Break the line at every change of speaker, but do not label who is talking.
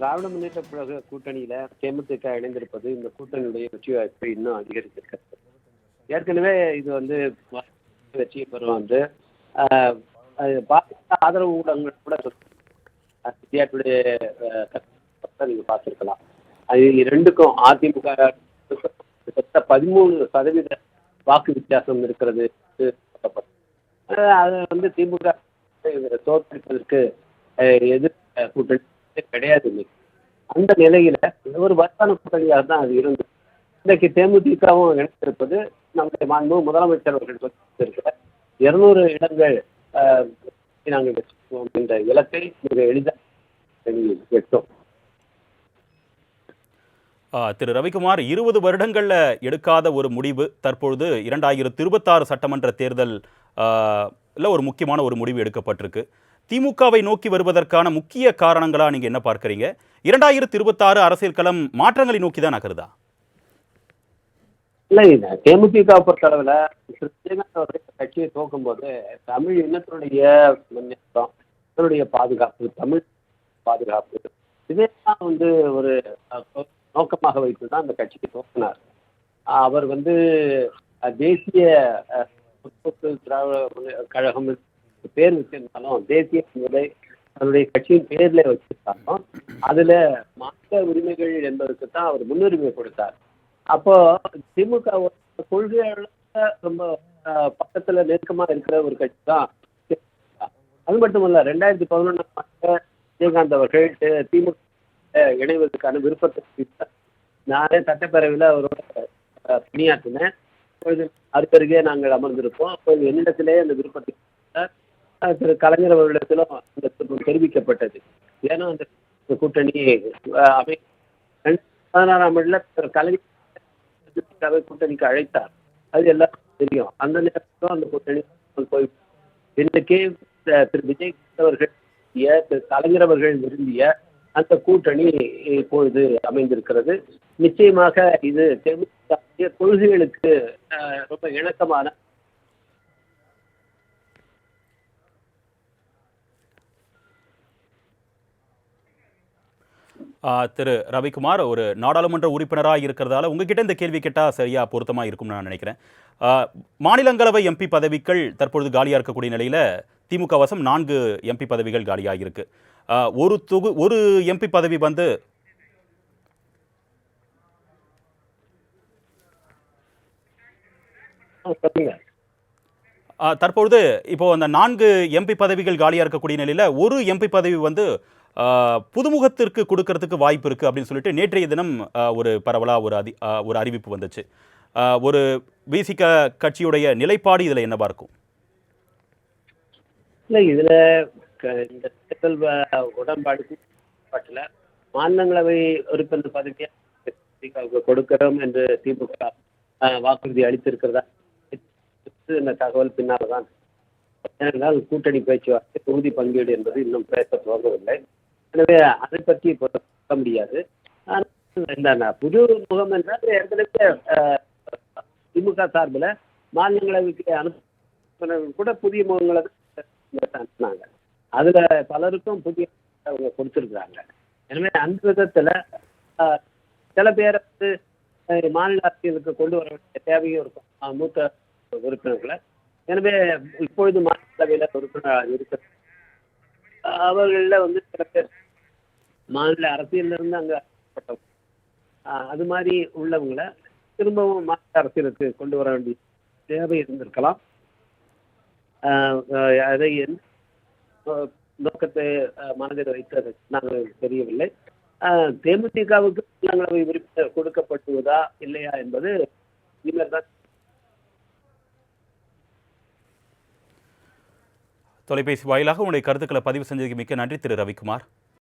திராவிட முன்னேற்ற கழக கூட்டணியில தேமுதிக இணைந்திருப்பது இந்த கூட்டணியுடைய வெற்றி வாய்ப்பை இன்னும் அதிகரித்திருக்கிறது. ஏற்கனவே இது வெற்றியை பெறும் ஆதரவு ஊடகங்கள் கூட வித்தியாட்டுடைய நீங்க பார்த்திருக்கலாம். அது இரண்டுக்கும் அதிமுக 13% வாக்கு வித்தியாசம் இருக்கிறது. அது திமுக தோற்கடிப்பதற்கு எதிர் கூட்டணி கிடையாது. அந்த நிலையில ஒரு வலுவான கூட்டணியாக தான் அது இருந்தது. இன்றைக்கு தேமுதிகவும் இணைந்திருப்பது நம்முடைய மாண்பு முதலமைச்சர் அவர்கள் சொல்லியிருக்கிற 200 இடங்கள் நாங்கள் வச்சுக்குவோம் என்ற இலக்கை மிக எளிதாக எட்டோம்.
திரு ரவிக்குமார், 20 வருடங்கள்ல எடுக்காத ஒரு முடிவு தற்பொழுது 2026 சட்டமன்ற தேர்தல் ஒரு முக்கியமான ஒரு முடிவு எடுக்கப்பட்டிருக்கு. திமுகவை நோக்கி வருவதற்கான முக்கிய காரணங்களா நீங்க என்ன பார்க்கறீங்க? 2026 அரசியல் களம் மாற்றங்களை நோக்கி தான் நகருதா?
இல்லை, தேமுதிக பொறுத்தளவுல கட்சியை துவக்கும் போது தமிழ் இனத்தினுடைய முன்னேற்றம், அதனுடைய பாதுகாப்பு, தமிழ் பாதுகாப்பு, இதெல்லாம் ஒரு நோக்கமாக வைத்துதான் அந்த கட்சியை துவக்கினார். அவர் தேசிய முற்போக்கு திராவிட கழகம் பேர் வச்சிருந்தாலும், தேசிய என்பதை அவருடைய கட்சியின் பேர்ல வச்சிருந்தாலும் அதுல மாநில உரிமைகள் என்பதற்கு தான் அவர் முன்னுரிமை கொடுத்தார். அப்போ திமுக கொள்கையாளர் ரொம்ப பக்கத்துல நெருக்கமா இருக்கிற ஒரு கட்சி தான். அது மட்டுமல்ல, 2011 விஜயகாந்த் அவர்கள் திமுக இணைவதற்கான விருப்பத்தை நானே சட்டப்பேரவையில் அவரோட பணியாற்றினேன். அருகருகே நாங்கள் அமர்ந்திருப்போம். அப்போது என்னிடத்திலே அந்த விருப்பத்தை திரு கலைஞர் அவர்களிடத்திலும் அந்த விருப்பம் தெரிவிக்கப்பட்டது. ஏன்னா அந்த கூட்டணி 2016 கலைஞர் கூட்டணிக்கு அழைத்தார். அது எல்லாருக்கும் தெரியும். அந்த நேரத்திலும் அந்த கூட்டணி போய் இன்றைக்கே திரு விஜய் அவர்கள் திரு கலைஞர் அவர்கள் விரும்பிய அந்த கூட்டணி இப்பொழுது அமைந்திருக்கிறது. நிச்சயமாக இது தேமுதிக கொள்கைகளுக்கு ரொம்ப இணக்கமான.
திரு ரவிக்குமார், ஒரு நாடாளுமன்ற உறுப்பினராக இருக்கிறதால உங்ககிட்ட இந்த கேள்வி கேட்டால் சரியா பொருத்தமாக இருக்கும்னு நான் நினைக்கிறேன். மாநிலங்களவை எம்பி பதவிகள் தற்பொழுது காலியாக இருக்கக்கூடிய நிலையில் திமுக வசம் 4 எம்பி பதவிகள் காலியாக இருக்கு. ஒரு எம்பி பதவி தற்பொழுது இப்போ அந்த 4 எம்பி பதவிகள் காலியாக இருக்கக்கூடிய நிலையில் ஒரு எம்பி பதவி புதுமுகத்திற்கு கொடுக்கறதுக்கு வாய்ப்பு இருக்கு அப்படின்னு சொல்லிட்டு நேற்றைய தினம் ஒரு பரவலா ஒரு அறிவிப்பு வந்துச்சு. ஒரு விசிக கட்சியுடைய நிலைப்பாடு இதுல என்னவா இருக்கும்?
இல்லை, இதுல இந்த தேர்தல் உடன்பாட்டில் மாநிலங்களவை உறுப்பினர் பதவியை கொடுக்கிறோம் என்று திமுக வாக்குறுதி அளித்திருக்கிறதா இந்த தகவல் பின்னால்தான். ஏனென்றால் கூட்டணி பேச்சுவார்த்தை, தொகுதி பங்கீடு என்பது இன்னும் பேச துவங்கவில்லை. எனவே அதை பற்றி இப்போ சொல்ல முடியாது. இந்த புது முகம் என்றால் ஏற்கனவே திமுக சார்பில் மாநிலங்களவைக்கு அனுப்பின கூட புதிய முகங்களை அனுப்பினாங்க. அதுல பலருக்கும் புதிய அவங்க கொடுத்துருக்குறாங்க. எனவே அந்த விதத்துல சில பேரை மாநில அரசியலுக்கு கொண்டு வர வேண்டிய தேவையும் இருக்கும் மூத்த உறுப்பினர்களை. எனவே இப்பொழுது மாநிலங்களவையில் உறுப்பினர் இருக்கிற அவர்களில் சில பேர் மாநில அரசியல்ல இருந்து அங்க அது மாதிரி உள்ளவங்களை திரும்பவும் மாநில அரசியலுக்கு கொண்டு வர வேண்டிய தேவை இருந்திருக்கலாம். அதை நோக்கத்தை மனதில் வைத்தது நாங்கள் தெரியவில்லை. தேமுதிகவுக்கு மாநிலங்களவை உறுப்பினர் கொடுக்கப்படுவதா இல்லையா என்பது இனிமேல் தான்.
தொலைபேசி வாயிலாக உங்களுடைய கருத்துக்களை பதிவு செஞ்சதுக்கு மிக்க நன்றி திரு ரவிக்குமார்.